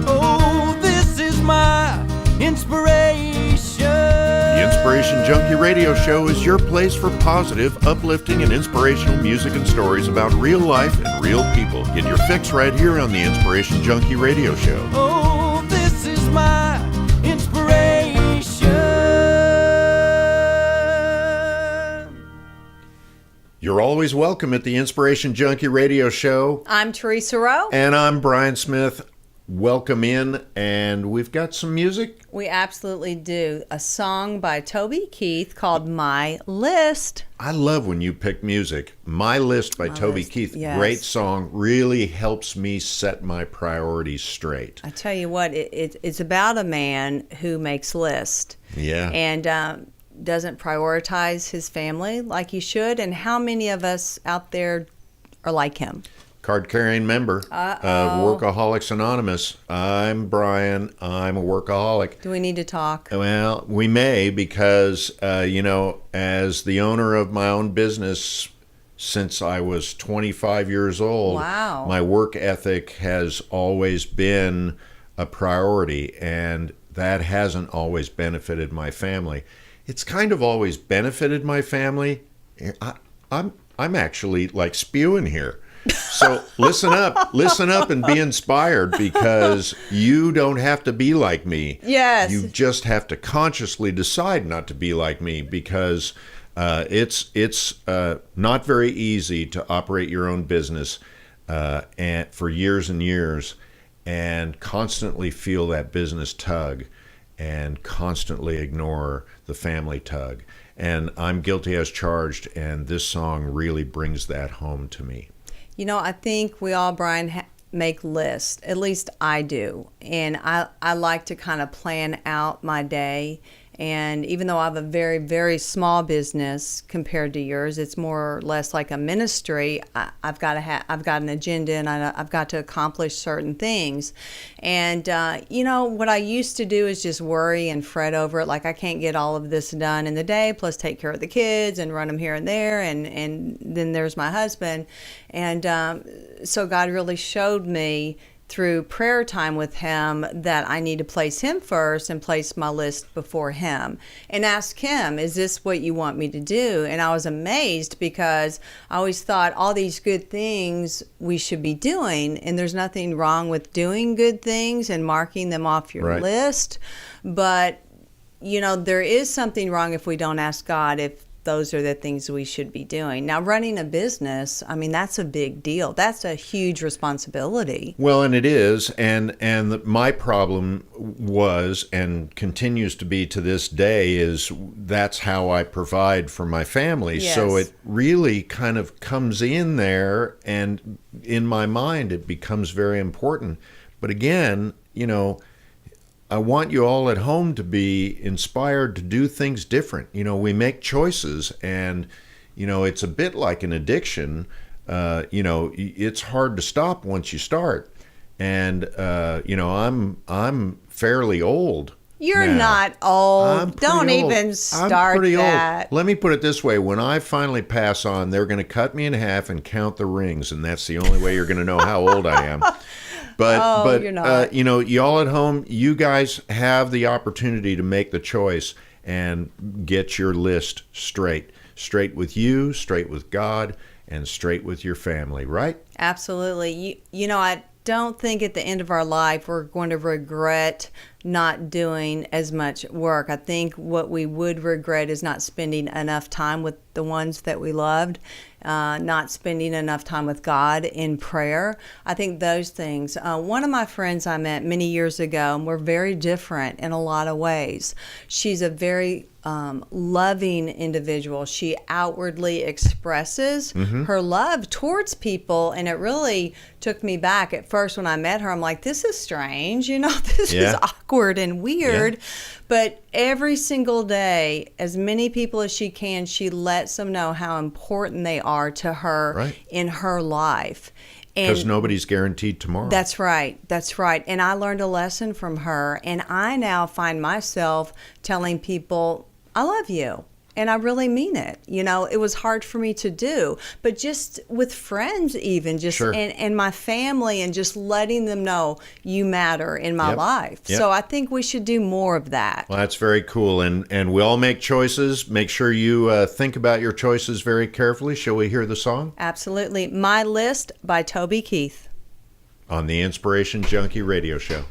Oh, this is my inspiration. The Inspiration Junkie Radio Show is your place for positive, uplifting, and inspirational music and stories about real life and real people. Get your fix right here on the Inspiration Junkie Radio Show. Oh, this is my inspiration. You're always welcome at the Inspiration Junkie Radio Show. I'm Teresa Rowe. And I'm Brian Smith. Welcome in, and we've got some music. We absolutely do. A song by Toby Keith called My List. I love when you pick music. My List by Toby Keith. Yes. Great song. Really helps me set my priorities straight. I tell you what, it's about a man who makes lists. Yeah. And doesn't prioritize his family like he should. And how many of us out there are like him? Card-carrying member of Workaholics Anonymous. I'm Brian. I'm a workaholic. Do we need to talk? Well, we may because, as the owner of my own business since I was 25 years old, wow, my work ethic has always been a priority, and that hasn't always benefited my family. It's kind of always benefited my family. I'm actually like spewing here. So listen up and be inspired, because you don't have to be like me. Yes. You just have to consciously decide not to be like me, because it's not very easy to operate your own business and for years and years and constantly feel that business tug and constantly ignore the family tug. And I'm guilty as charged, and this song really brings that home to me. You know, I think we all, Brian, make lists. At least I do. And I like to kind of plan out my day. And even though I have a very, very small business compared to yours, it's more or less like a ministry. I've got an agenda, and I've got to accomplish certain things. And what I used to do is just worry and fret over it, like I can't get all of this done in the day, plus take care of the kids and run them here and there, and then there's my husband. And so God really showed me through prayer time with him that I need to place him first and place my list before him and ask him, is this what you want me to do? And I was amazed, because I always thought all these good things we should be doing, and there's nothing wrong with doing good things and marking them off your list. But, there is something wrong if we don't ask God if those are the things we should be doing. Now, running a business, I mean, that's a big deal. That's a huge responsibility. Well, and it is. And my problem was, and continues to be to this day, is that's how I provide for my family. Yes. So it really kind of comes in there, and in my mind, it becomes very important. But again, I want you all at home to be inspired to do things different. We make choices, and, it's a bit like an addiction. It's hard to stop once you start. And, I'm fairly old. You're now. Not old. I'm pretty Don't old. even start I'm pretty that. old. Let me put it this way. When I finally pass on, they're going to cut me in half and count the rings, and that's the only way you're going to know how old I am. But you're not. Y'all at home, you guys have the opportunity to make the choice and get your list straight with you, straight with God, and straight with your family, right? Absolutely. I don't think at the end of our life we're going to regret not doing as much work. I think what we would regret is not spending enough time with the ones that we loved, not spending enough time with God in prayer. I think those things. One of my friends I met many years ago, and we're very different in a lot of ways. She's a very loving individual. She outwardly expresses her love towards people, and it really took me back. At first when I met her, I'm like, this is strange, this is awkward and weird. Yeah. But every single day, as many people as she can, she lets them know how important they are to her in her life. Because nobody's guaranteed tomorrow. That's right. And I learned a lesson from her, and I now find myself telling people, I love you. And I really mean it. You know, it was hard for me to do, but just with friends, even just Sure. and my family, and just letting them know you matter in my Yep. life. Yep. So I think we should do more of that. Well, that's very cool. And we all make choices. Make sure you think about your choices very carefully. Shall we hear the song? Absolutely. My List by Toby Keith. On the Inspiration Junkie Radio Show.